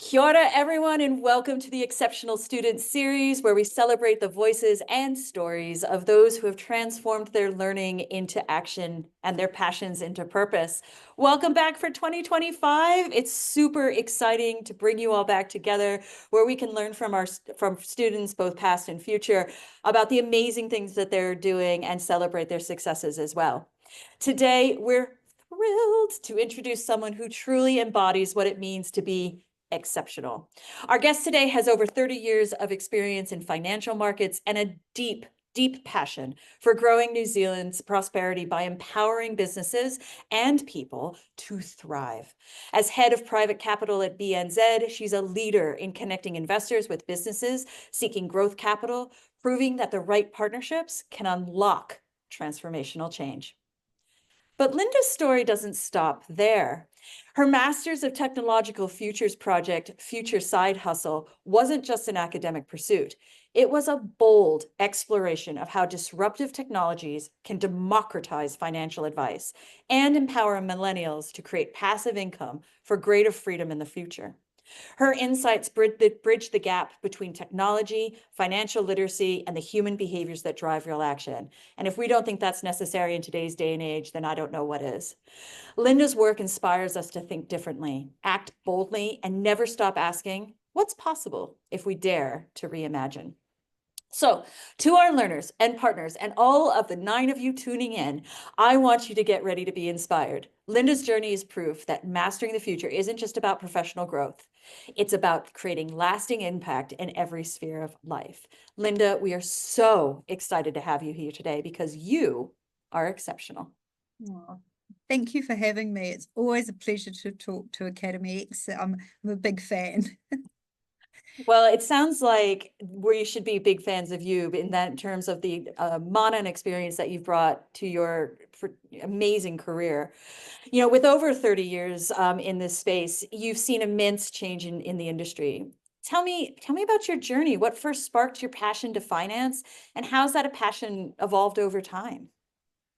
Kia ora, everyone, and welcome to the Exceptional Student Series, where we celebrate the voices and stories of those who have transformed their learning into action and their passions into purpose. Welcome back for 2025. It's super exciting to bring you all back together, where we can learn from students, both past and future, about the amazing things that they're doing and celebrate their successes as well. Today, we're thrilled to introduce someone who truly embodies what it means to be exceptional. Our guest today has over 30 years of experience in financial markets and a deep passion for growing New Zealand's prosperity by empowering businesses and people to thrive. As head of private capital at BNZ, she's a leader in connecting investors with businesses seeking growth capital, proving that the right partnerships can unlock transformational change. But Linda's story doesn't stop there. Her Masters of Technological Futures project, Future Side Hustle, wasn't just an academic pursuit. It was a bold exploration of how disruptive technologies can democratize financial advice and empower millennials to create passive income for greater freedom in the future. Her insights bridge the gap between technology, financial literacy, and the human behaviors that drive real action. And if we don't think that's necessary in today's day and age, then I don't know what is. Linda's work inspires us to think differently, act boldly, and never stop asking, what's possible if we dare to reimagine? So, to our learners and partners and all of the 9 of you tuning in, I want you to get ready to be inspired. Linda's journey is proof that mastering the future isn't just about professional growth. It's about creating lasting impact in every sphere of life. Linda, we are so excited to have you here today because you are exceptional. Oh, thank you for having me. It's always a pleasure to talk to Academy X. I'm a big fan. Well, it sounds like we should be big fans of you in that in terms of the mana and experience that you've brought to your amazing career. You know, with over 30 years in this space, you've seen immense change in the industry. Tell me about your journey. What first sparked your passion to finance, and how's that a passion evolved over time?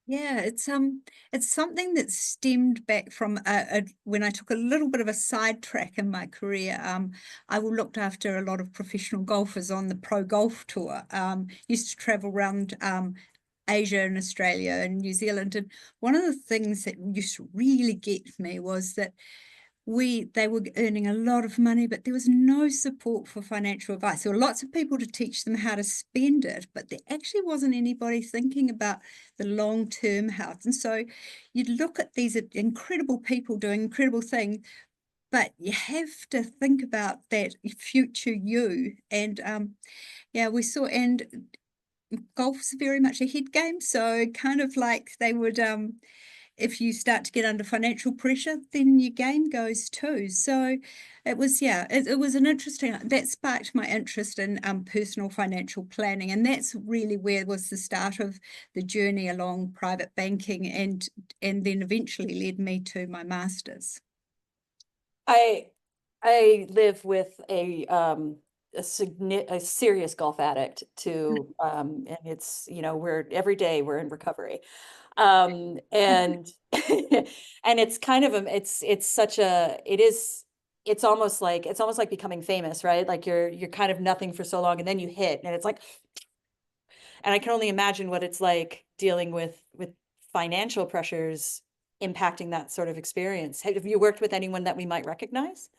Yeah, it's something that stemmed back from when I took a little bit of a sidetrack in my career. I looked after a lot of professional golfers on the pro golf tour. Used to travel around Asia and Australia and New Zealand, and one of the things that used to really get me was that they were earning a lot of money, but there was no support for financial advice. There were lots of people to teach them how to spend it, but there actually wasn't anybody thinking about the long-term health. And so you'd look at these incredible people doing incredible things, but you have to think about that future you. And yeah, we saw, and golf's very much a head game. So kind of like they would if you start to get under financial pressure, then your game goes too. So it was, yeah, it was an interesting, that sparked my interest in personal financial planning. And that's really where was the start of the journey along private banking and then eventually led me to my master's. I live with a serious golf addict to and it's, you know, we're every day we're in recovery. And and it's kind of it's such a it is it's almost like becoming famous, right? Like you're kind of nothing for so long and then you hit and it's like, and I can only imagine what it's like dealing with financial pressures impacting that sort of experience. Have you worked with anyone that we might recognize?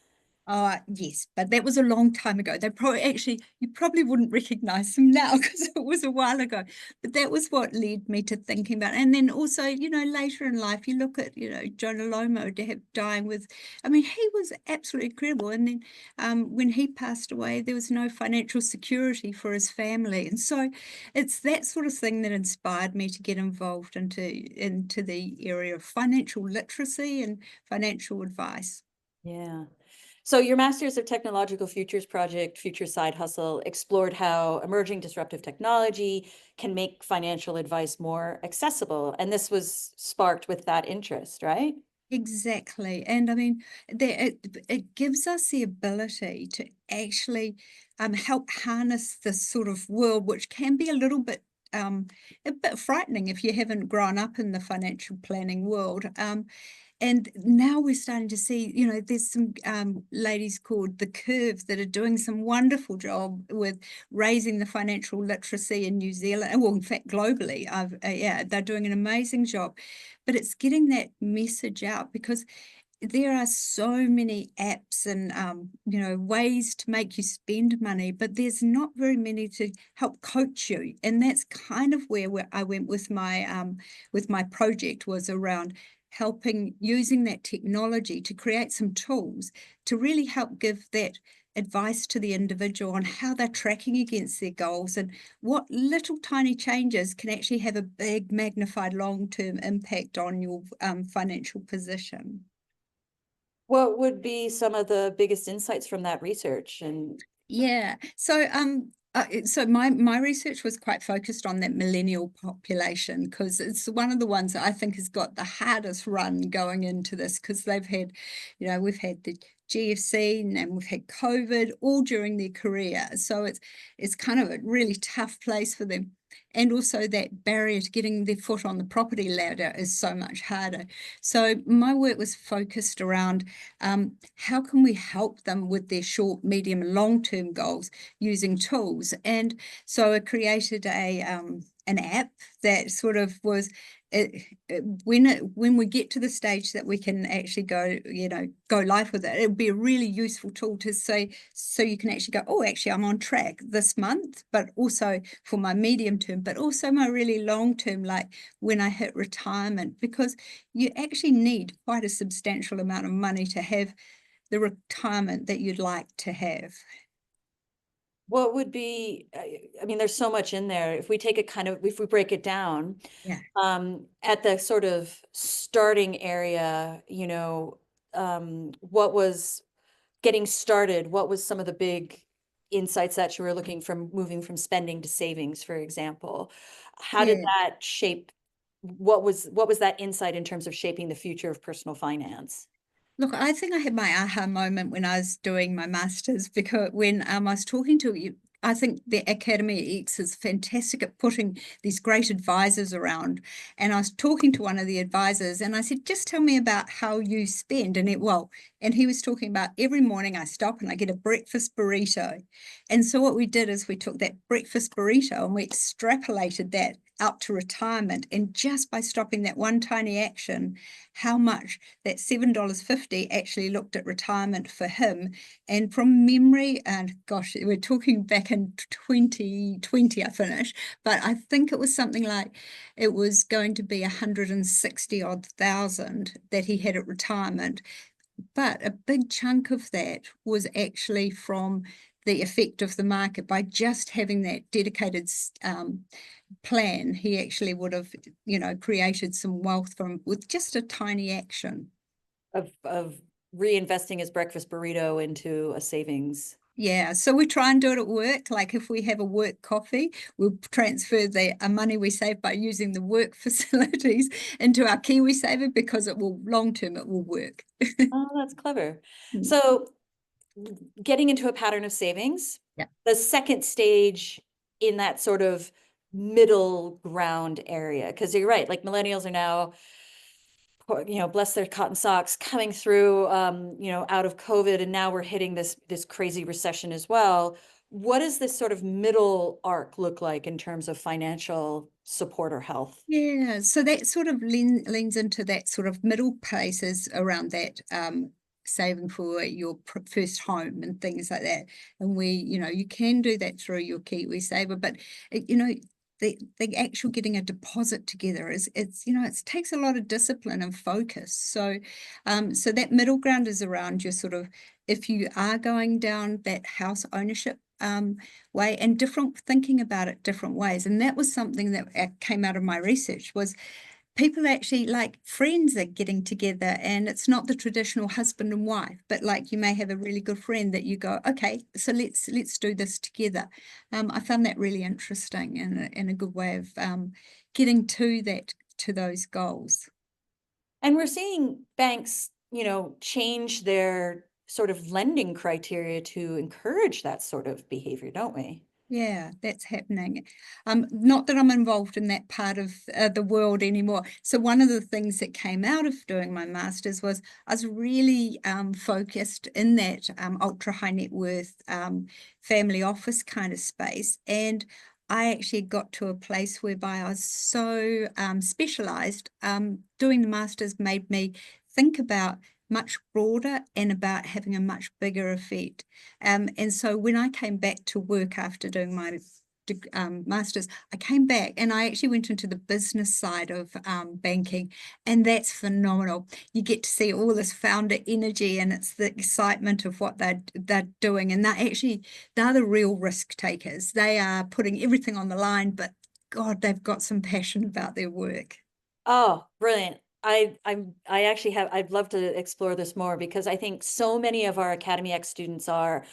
Yes, but that was a long time ago. They probably actually, you probably wouldn't recognize them now because it was a while ago. But that was what led me to thinking about. And then also, later in life, you look at, Jonah Lomo dying with, I mean, he was absolutely incredible. And then when he passed away, there was no financial security for his family. And so it's that sort of thing that inspired me to get involved into the area of financial literacy and financial advice. Yeah. So your Masters of Technological Futures project, Future Side Hustle, explored how emerging disruptive technology can make financial advice more accessible. And this was sparked with that interest, right? Exactly. And I mean, it gives us the ability to actually help harness this sort of world, which can be a bit frightening if you haven't grown up in the financial planning world. And now we're starting to see, you know, there's some ladies called The Curve that are doing some wonderful job with raising the financial literacy in New Zealand, well, in fact, globally. Yeah, they're doing an amazing job. But it's getting that message out, because there are so many apps and you know, ways to make you spend money, but there's not very many to help coach you. And that's kind of where I went with my project, was around helping, using that technology to create some tools to really help give that advice to the individual on how they're tracking against their goals, and what little tiny changes can actually have a big magnified long-term impact on your financial position. What would be some of the biggest insights from that research? And Yeah. So my research was quite focused on that millennial population, because it's one of the ones that I think has got the hardest run going into this, because they've had, you know, we've had the GFC and we've had COVID all during their career. So it's kind of a really tough place for them. And also that barrier to getting their foot on the property ladder is so much harder. So my work was focused around how can we help them with their short, medium, and long-term goals using tools. And so I created an app that sort of was, when we get to the stage that we can actually go, you know, go live with it, it would be a really useful tool to say, so you can actually go, oh, actually I'm on track this month, but also for my medium term, but also my really long term, like when I hit retirement, because you actually need quite a substantial amount of money to have the retirement that you'd like to have. what would be, I mean, there's so much in there. If we take it kind of, if we break it down, Yeah. at the sort of starting area, what was getting started? What was some of the big insights that you were looking from moving from spending to savings, for example? How did Yeah. that shape, what was that insight in terms of shaping the future of personal finance? Look, I think I had my aha moment when I was doing my master's, because when I was talking to you, I think the Academy X is fantastic at putting these great advisors around. And I was talking to one of the advisors and I said, just tell me about how you spend. And he was talking about every morning I stop and I get a breakfast burrito. And so what we did is we took that breakfast burrito and we extrapolated that out to retirement. And just by stopping that one tiny action, how much that $7.50 actually looked at retirement for him. And from memory, and gosh, we're talking back in 2020, I finished, but I think it was something like, it was going to be 160 odd thousand that he had at retirement. But a big chunk of that was actually from the effect of the market. By just having that dedicated plan, he actually would have, you know, created some wealth from with just a tiny action. Of reinvesting his breakfast burrito into a savings. Yeah, so we try and do it at work. Like if we have a work coffee, we'll transfer the money we save by using the work facilities into our KiwiSaver, because it will, long term, it will work. Oh, that's clever. Mm. So getting into a pattern of savings, Yeah. the second stage in that sort of middle ground area, because you're right, like millennials are now, bless their cotton socks, coming through, out of COVID, and now we're hitting this crazy recession as well. What does this sort of middle arc look like in terms of financial support or health? Yeah, so that sort of leans into that sort of middle places around that saving for your first home and things like that. And you can do that through your KiwiSaver, but the actual getting a deposit together it takes a lot of discipline and focus. So that middle ground is around your sort of, if you are going down that house ownership way, and different thinking about it different ways. And that was something that came out of my research, was people actually, like, friends are getting together, and it's not the traditional husband and wife, but like you may have a really good friend that you go, okay, so let's do this together. I found that really interesting and a good way of getting to those goals. And we're seeing banks, change their sort of lending criteria to encourage that sort of behavior, don't we? Yeah, that's happening. Not that I'm involved in that part of the world anymore. So one of the things that came out of doing my master's was I was really focused in that ultra high net worth family office kind of space. And I actually got to a place whereby I was so specialized. Doing the master's made me think about much broader and about having a much bigger effect. And so when I came back to work after doing my master's, I came back and I actually went into the business side of banking, and that's phenomenal. You get to see all this founder energy, and it's the excitement of what they're doing, and they're the real risk takers. They are putting everything on the line, but God, they've got some passion about their work. Oh, brilliant. I actually I'd love to explore this more because I think so many of our Academy X students are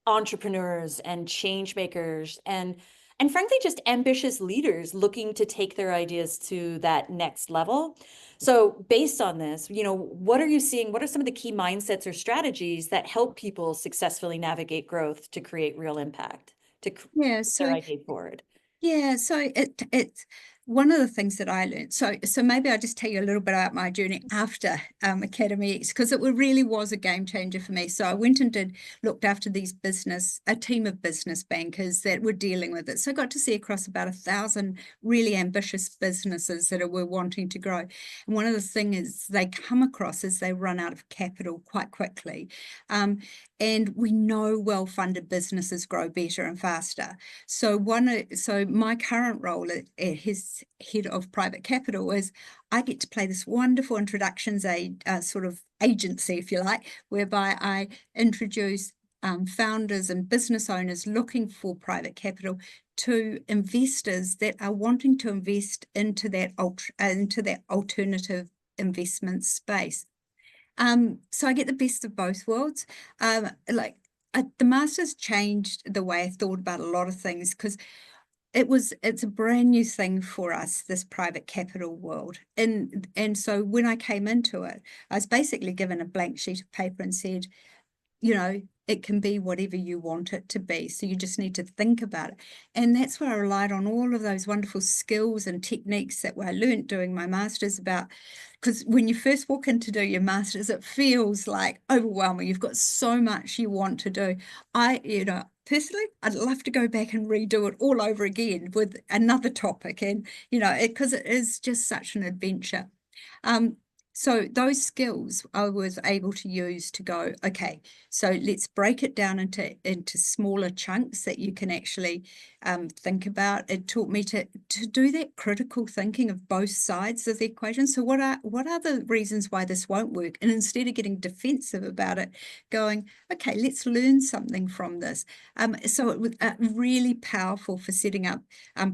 entrepreneurs and change makers and frankly just ambitious leaders looking to take their ideas to that next level. So based on this, what are you seeing? What are some of the key mindsets or strategies that help people successfully navigate growth to create real impact, to Yeah, put their so idea forward? Yeah, so it's one of the things that I learned. So maybe I'll just tell you a little bit about my journey after Academy X, because it really was a game changer for me. So I went and looked after a team of business bankers that were dealing with it. So I got to see across about 1,000 really ambitious businesses that were wanting to grow. And one of the things they come across is they run out of capital quite quickly. And we know well-funded businesses grow better and faster. So my current role at his head of private capital is I get to play this wonderful introductions sort of agency, if you like, whereby I introduce founders and business owners looking for private capital to investors that are wanting to invest into that alternative investment space. So I get the best of both worlds. The master's changed the way I thought about a lot of things because it's a brand new thing for us, this private capital world. And so when I came into it, I was basically given a blank sheet of paper and said, it can be whatever you want it to be. So you just need to think about it. And that's where I relied on all of those wonderful skills and techniques that I learned doing my master's about. Because when you first walk in to do your master's, it feels like overwhelming. You've got so much you want to do. Personally, I'd love to go back and redo it all over again with another topic. And, because it is just such an adventure. So those skills I was able to use to go, okay, so let's break it down into smaller chunks that you can actually think about. It taught me to do that critical thinking of both sides of the equation. So what are the reasons why this won't work? And instead of getting defensive about it, going, okay, let's learn something from this. So it was really powerful for setting up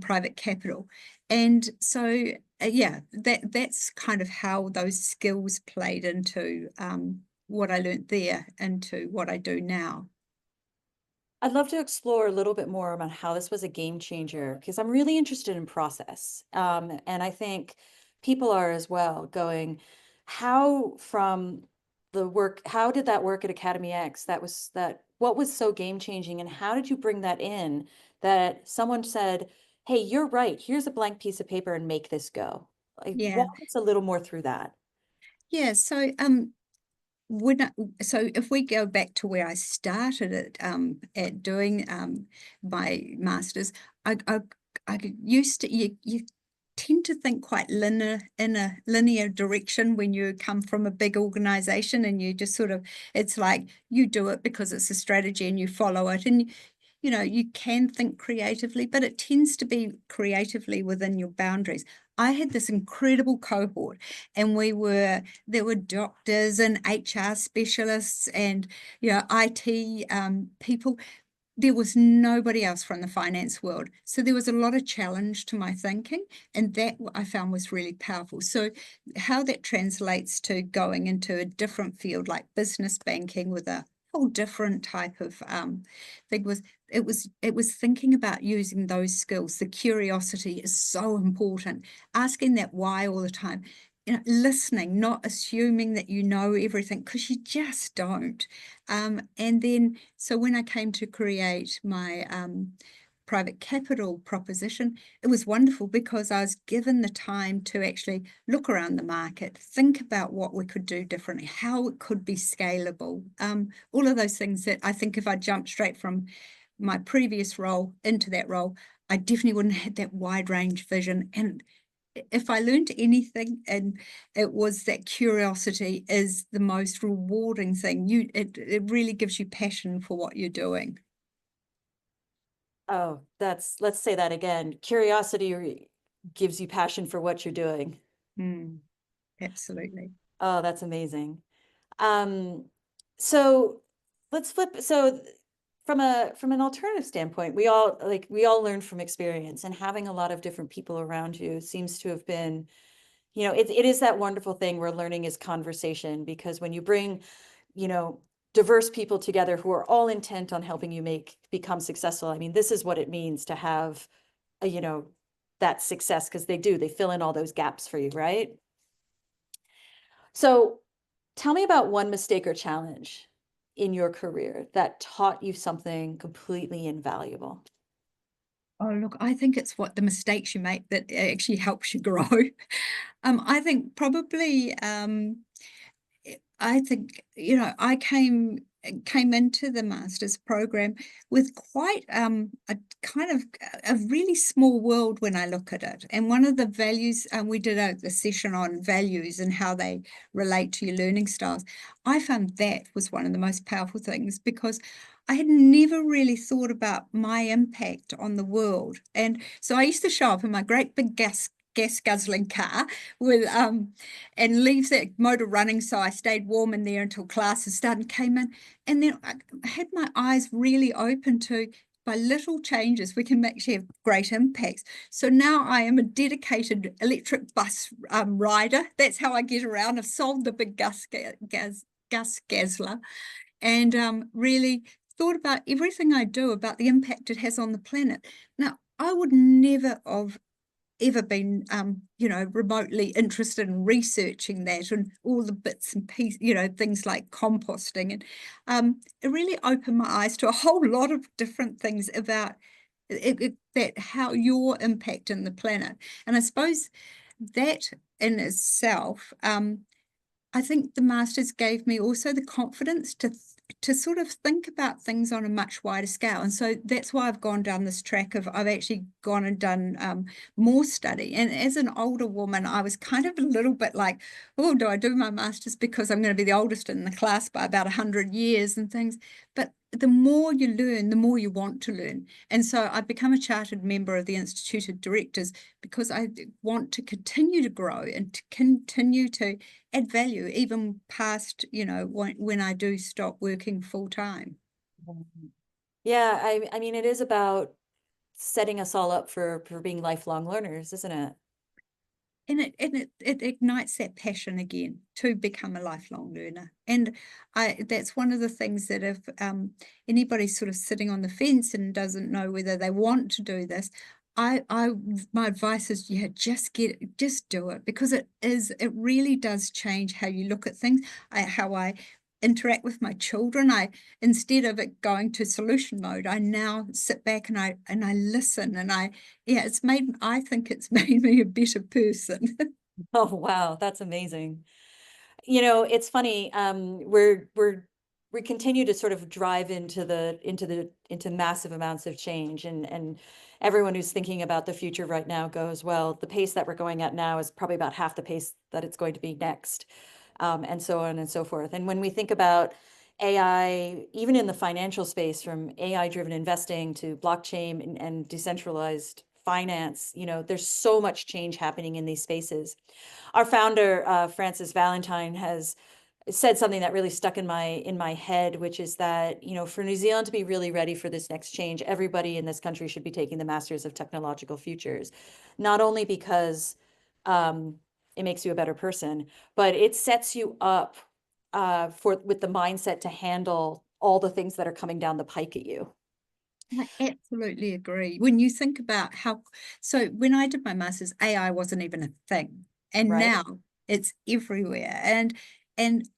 private capital. And so yeah, that's kind of how those skills played into what I learned there into what I do now. I'd love to explore a little bit more about how this was a game changer because I'm really interested in process. And I think people are as well going, how from the work, how did that work at Academy X? What was so game changing? And how did you bring that in that someone said, hey, you're right, here's a blank piece of paper and make this go? Like, Yeah, walk us a little more through that. yeah. So if we go back to where I started at doing my master's, I used to you tend to think quite linear in a linear direction when you come from a big organization, and you just sort of, it's like you do it because it's a strategy and you follow it, and you can think creatively, but it tends to be creatively within your boundaries. I had this incredible cohort, and there were doctors and HR specialists and IT people. There was nobody else from the finance world. So there was a lot of challenge to my thinking, and that I found was really powerful. So how that translates to going into a different field like business banking with a whole different type of thing was thinking about using those skills. The curiosity is so important. Asking that why all the time. Listening, not assuming that you know everything, because you just don't. And then, so when I came to create my private capital proposition, it was wonderful because I was given the time to actually look around the market, think about what we could do differently, how it could be scalable, all of those things that I think if I jumped straight from my previous role into that role, I definitely wouldn't have had that wide range vision. And if I learned anything, and it was that curiosity is the most rewarding thing. It really gives you passion for what you're doing. Oh, let's say that again. Curiosity gives you passion for what you're doing. Absolutely. Oh, that's amazing. Um, so let's flip. So from an alternative standpoint, we all learn from experience, and having a lot of different people around you seems to have been, it is that wonderful thing where learning is conversation, because when you bring, you know, diverse people together who are all intent on helping you become successful. I mean, this is what it means to have that success, because they fill in all those gaps for you, right? So tell me about one mistake or challenge in your career that taught you something completely invaluable. Oh, look, I think it's what the mistakes you make that actually helps you grow. I think probably I think, I came into the master's program with quite a kind of a really small world when I look at it. And one of the values, we did a session on values and how they relate to your learning styles. I found that was one of the most powerful things because I had never really thought about my impact on the world. And so I used to show up in my great big gas guzzling car with and leave that motor running, so I stayed warm in there until classes started, came in, and then I had my eyes really open to, by little changes we can actually have great impacts. So now I am a dedicated electric bus rider. That's how I get around. I've sold the big gas guzzler, and really thought about everything I do, about the impact it has on the planet. Now, I would never have ever been, remotely interested in researching that and all the bits and pieces, things like composting. And it really opened my eyes to a whole lot of different things about that how your impact in the planet. And I suppose that in itself, I think the masters gave me also the confidence to sort of think about things on a much wider scale. And so that's why I've gone down this track of I've actually gone and done more study. And as an older woman, I was kind of a little bit like, oh, do I do my masters because I'm going to be the oldest in the class by about 100 years and things. But the more you learn, the more you want to learn. And so I've become a chartered member of the Institute of Directors because I want to continue to grow and to continue to add value even past, when I do stop working full time. Yeah, I mean, it is about setting us all up for being lifelong learners, isn't it? And it ignites that passion again to become a lifelong learner. And that's one of the things that if anybody's sort of sitting on the fence and doesn't know whether they want to do this, my advice is, just do it, because it really does change how you look at things, how I interact with my children. Instead of it going to solution mode, I now sit back and I listen, and I think it's made me a better person. Oh, wow, that's amazing. It's funny. We continue to sort of drive into massive amounts of change, and everyone who's thinking about the future right now goes, well, the pace that we're going at now is probably about half the pace that it's going to be next, and so on and so forth. And when we think about AI, even in the financial space, from AI-driven investing to blockchain and decentralized finance, there's so much change happening in these spaces. Our founder, Francis Valentine, has said something that really stuck in my head, which is that, for New Zealand to be really ready for this next change, everybody in this country should be taking the Masters of Technological Futures, not only because it makes you a better person, but it sets you up with the mindset to handle all the things that are coming down the pike at you. I absolutely agree. When you think about so when I did my master's, AI wasn't even a thing, and Right? now it's everywhere. And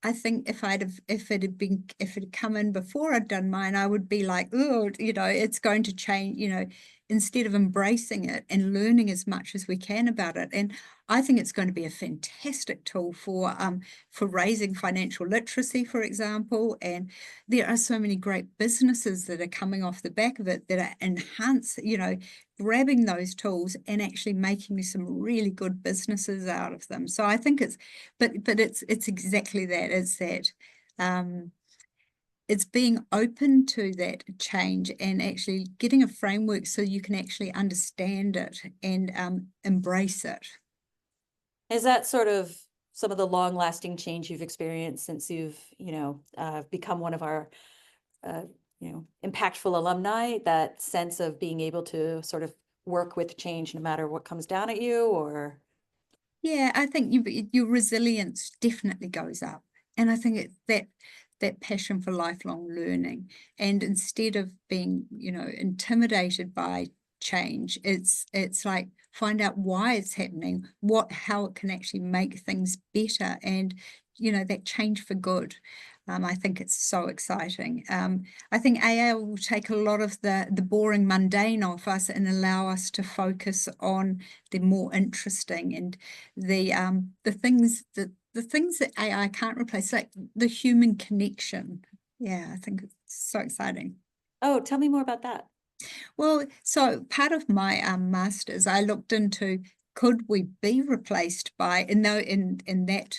I think if it had come in before I'd done mine, I would be like, oh, it's going to change. instead of embracing it and learning as much as we can about it. And I think it's going to be a fantastic tool for raising financial literacy, for example. And there are so many great businesses that are coming off the back of it that are grabbing those tools and actually making some really good businesses out of them. So I think but it's exactly that. It's that it's being open to that change and actually getting a framework so you can actually understand it and embrace it. Is that sort of some of the long-lasting change you've experienced since you've, become one of our, impactful alumni, that sense of being able to sort of work with change no matter what comes down at you, or? Yeah, I think your resilience definitely goes up. And I think that passion for lifelong learning. And instead of being, intimidated by change, it's like find out why it's happening, how it can actually make things better, and that change for good. I think it's so exciting. I think AI will take a lot of the boring, mundane off us and allow us to focus on the more interesting and the things that AI can't replace, like the human connection. Yeah, I think it's so exciting. Oh, tell me more about that. Well, so part of my master's, I looked into could we be replaced by, and no, in that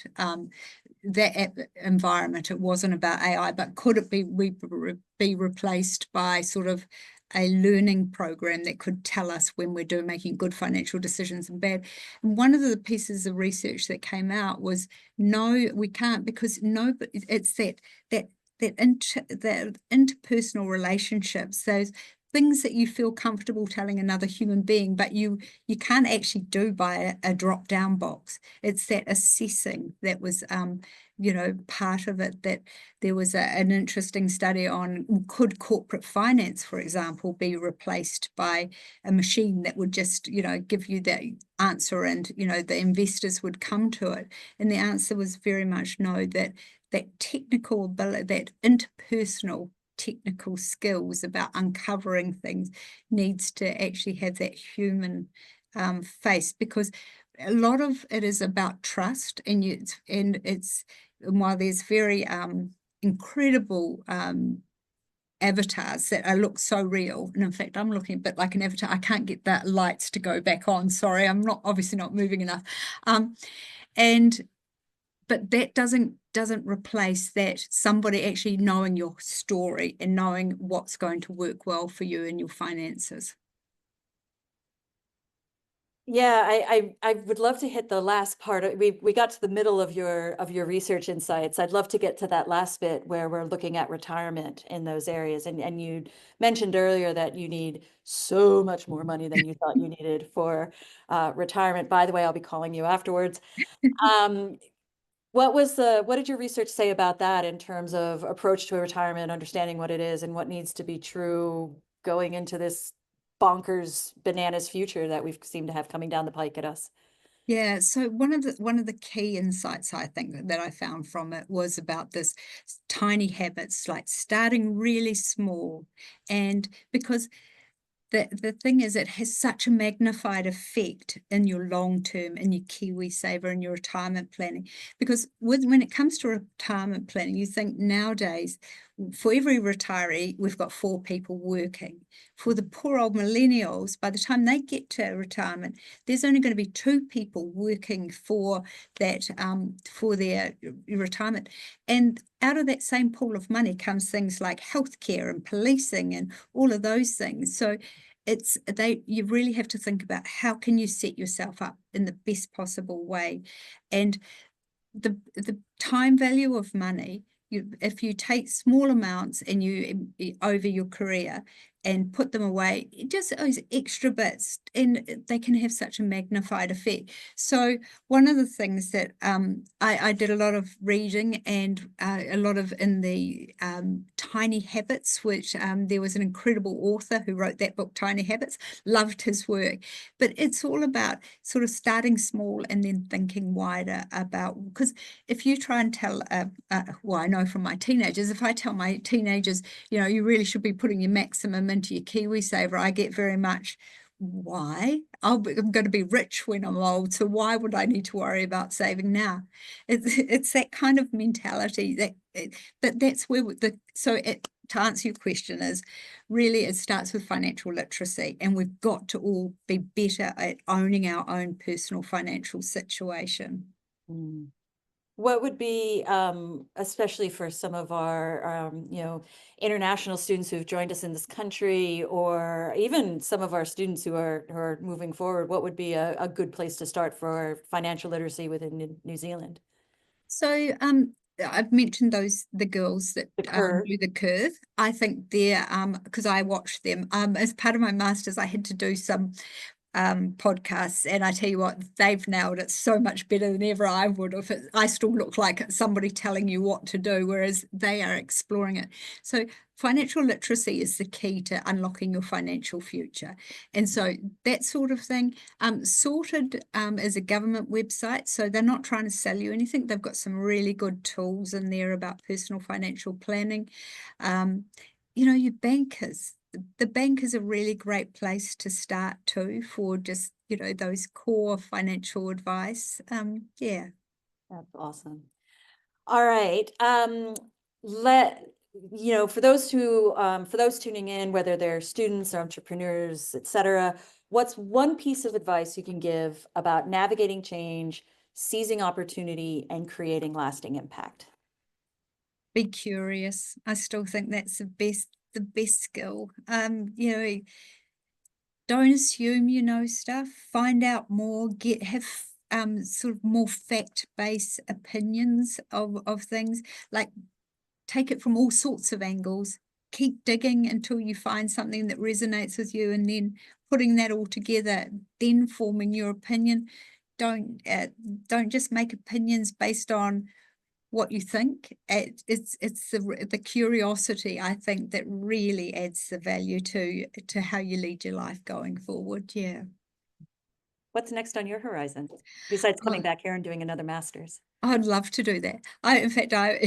environment, it wasn't about AI, but could it be replaced by sort of a learning program that could tell us when we're making good financial decisions and bad. And one of the pieces of research that came out was no, we can't, because it's that interpersonal relationships, those things that you feel comfortable telling another human being, but you can't actually do by a drop-down box. It's that assessing that was part of it. That there was an interesting study on, could corporate finance, for example, be replaced by a machine that would just give you the answer, and the investors would come to it. And the answer was very much no, that technical ability, that interpersonal technical skills about uncovering things needs to actually have that human face, because a lot of it is about trust, and while there's very incredible avatars that look so real, and in fact I'm looking a bit like an avatar. I can't get that lights to go back on, sorry, I'm obviously not moving enough, but that doesn't replace that somebody actually knowing your story and knowing what's going to work well for you and your finances. Yeah, I would love to hit the last part. We got to the middle of your research insights. I'd love to get to that last bit where we're looking at retirement in those areas. And you mentioned earlier that you need so much more money than you thought you needed for retirement. By the way, I'll be calling you afterwards. What did your research say about that in terms of approach to retirement, understanding what it is and what needs to be true going into this bonkers bananas future that we've seemed to have coming down the pike at us? Yeah, so one of the key insights I think that I found from it was about this tiny habits, like starting really small. And because the thing is, it has such a magnified effect in your long term, in your Kiwi saver, and your retirement planning. Because when it comes to retirement planning, you think nowadays, for every retiree, we've got 4 people working. For the poor old millennials, by the time they get to retirement, there's only going to be 2 people working for that for their retirement. And out of that same pool of money comes things like healthcare and policing and all of those things. So you really have to think about how can you set yourself up in the best possible way. And the time value of money, if you take small amounts and you over your career and put them away, just those extra bits, and they can have such a magnified effect. So one of the things that I did a lot of reading, and a lot of in the Tiny Habits, which there was an incredible author who wrote that book, Tiny Habits, loved his work. But it's all about sort of starting small and then thinking wider about, because if you try and tell, well, I know from my teenagers, if I tell my teenagers, you really should be putting your maximum into your KiwiSaver, I get very much, why? I'm going to be rich when I'm old, so why would I need to worry about saving now? It's that kind of mentality but that's where to answer your question is really it starts with financial literacy, and we've got to all be better at owning our own personal financial situation. Mm. What would be, especially for some of our, international students who've joined us in this country, or even some of our students who are moving forward, what would be a good place to start for financial literacy within New Zealand? So I've mentioned the girls that The curve. do the curve. I think they're because I watched them as part of my master's, I had to do some podcasts, and I tell you what, they've nailed it so much better than ever I would have. I still look like somebody telling you what to do, whereas they are exploring it. So financial literacy is the key to unlocking your financial future. And so that sort of thing. Sorted is a government website, so they're not trying to sell you anything. They've got some really good tools in there about personal financial planning. Your bankers, the bank is a really great place to start too for just, those core financial advice. Yeah. That's awesome. All right. For those for those tuning in, whether they're students or entrepreneurs, etc., what's one piece of advice you can give about navigating change, seizing opportunity, and creating lasting impact? Be curious. I still think that's the best skill. Don't assume you know stuff. Find out more. Have sort of more fact-based opinions of things. Like, take it from all sorts of angles. Keep digging until you find something that resonates with you, and then putting that all together, then forming your opinion. Don't just make opinions based on what you think. It's the curiosity, I think, that really adds the value to how you lead your life going forward. Yeah. What's next on your horizon, besides coming back here and doing another master's? I'd love to do that. In fact, I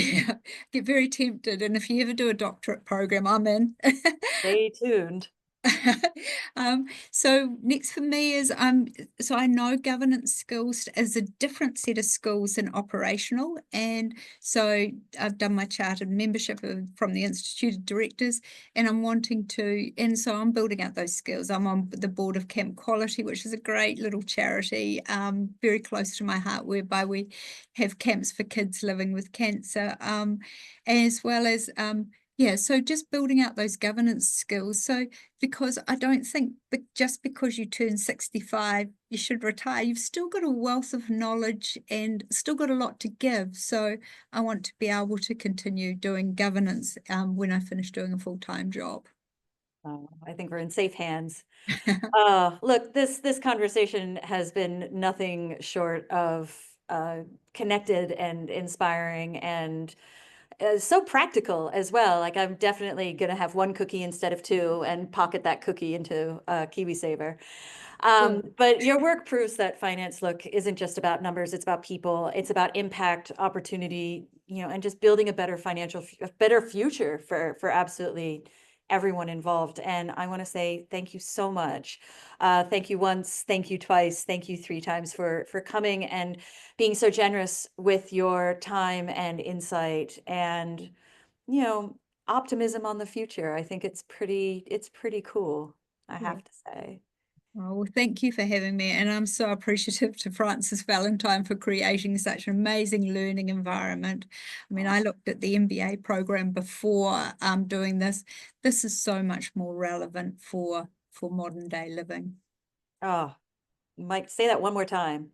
get very tempted, and if you ever do a doctorate program, I'm in. Stay tuned. So next for me is so I know governance skills is a different set of skills than operational, and so I've done my chartered membership from the Institute of Directors, and and so I'm building out those skills. I'm on the board of Camp Quality, which is a great little charity, very close to my heart, whereby we have camps for kids living with cancer, as well as yeah, so just building out those governance skills. So because I don't think just because you turn 65, you should retire. You've still got a wealth of knowledge and still got a lot to give. So I want to be able to continue doing governance when I finish doing a full-time job. Oh, I think we're in safe hands. Look, this conversation has been nothing short of connected and inspiring, and so practical as well. Like, I'm definitely gonna have one cookie instead of two and pocket that cookie into KiwiSaver. Good. But your work proves that finance, look, isn't just about numbers. It's about people. It's about impact, opportunity, and just building a better a better future for absolutely everyone involved. And I want to say thank you so much. Thank you once, thank you twice, thank you three times for coming and being so generous with your time and insight and, you know, optimism on the future. I think it's pretty cool, I Yeah. have to say. Oh, well, thank you for having me. And I'm so appreciative to Francis Valentine for creating such an amazing learning environment. I mean, I looked at the MBA program before doing this. This is so much more relevant for modern day living. Oh, Mike, say that one more time.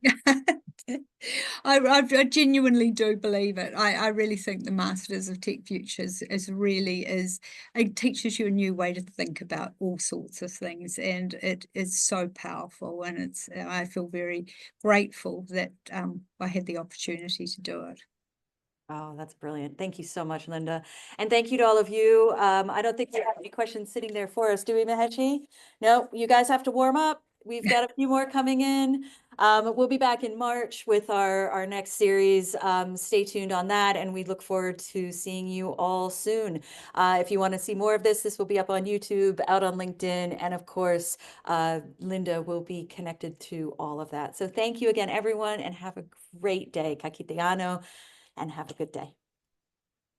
I genuinely do believe it. I really think the Masters of Tech Futures it teaches you a new way to think about all sorts of things, and it is so powerful. And I feel very grateful that I had the opportunity to do it. Oh, that's brilliant. Thank you so much, Linda. And thank you to all of you. I don't think we have any questions sitting there for us, do we, Maheshi? No, you guys have to warm up. We've got a few more coming in. We'll be back in March with our next series. Stay tuned on that, and we look forward to seeing you all soon. If you want to see more of this will be up on YouTube, out on LinkedIn, and of course, Linda will be connected to all of that. So thank you again, everyone, and have a great day. Ka kite ano, and have a good day.